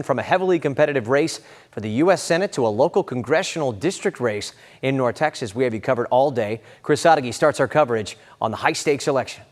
From a heavily competitive race for the U.S. Senate to a local congressional district race in North Texas, we have you covered all day. Chris Sadeghi starts our coverage on the high-stakes election.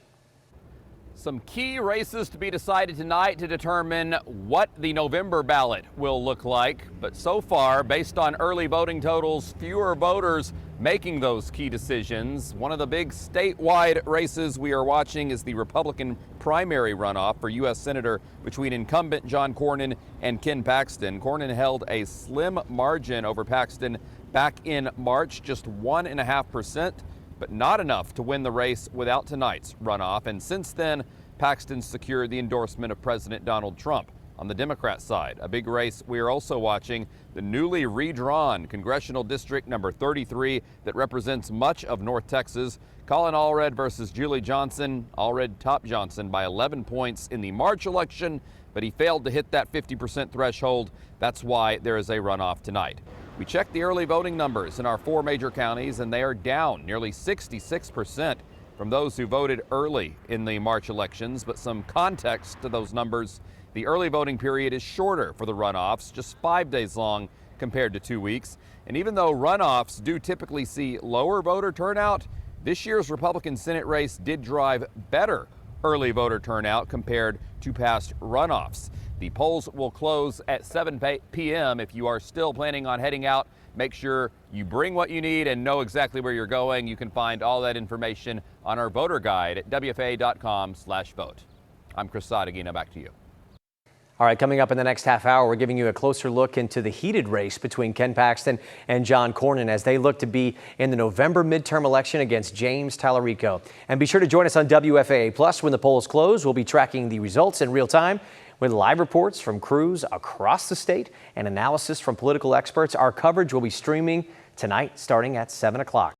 Some key races to be decided tonight to determine what the November ballot will look like. But so far, based on early voting totals, fewer voters making those key decisions. One of the big statewide races we are watching is the Republican primary runoff for U.S. Senator between incumbent John Cornyn and Ken Paxton. Cornyn held a slim margin over Paxton back in March, just 1.5%. But not enough to win the race without tonight's runoff. And since then, Paxton secured the endorsement of President Donald Trump. On the Democrat side, a big race we are also watching, the newly redrawn congressional district number 33 that represents much of North Texas. Colin Allred versus Julie Johnson. Allred topped Johnson by 11 points in the March election, but he failed to hit that 50% threshold. That's why there is a runoff tonight. We checked the early voting numbers in our 4 major counties, and they are down nearly 66% from those who voted early in the March elections. But some context to those numbers: the early voting period is shorter for the runoffs, just 5 days long compared to 2 weeks. And even though runoffs do typically see lower voter turnout, this year's Republican Senate race did drive better early voter turnout compared to past runoffs. The polls will close at 7 p.m. If you are still planning on heading out, make sure you bring what you need and know exactly where you're going. You can find all that information on our voter guide at wfa.com/vote. I'm Chris Sadeghi. Now back to you. All right, coming up in the next half hour, we're giving you a closer look into the heated race between Ken Paxton and John Cornyn as they look to be in the November midterm election against James Tallarico. And be sure to join us on WFAA Plus when the polls close. We'll be tracking the results in real time with live reports from crews across the state and analysis from political experts. Our coverage will be streaming tonight starting at 7 o'clock.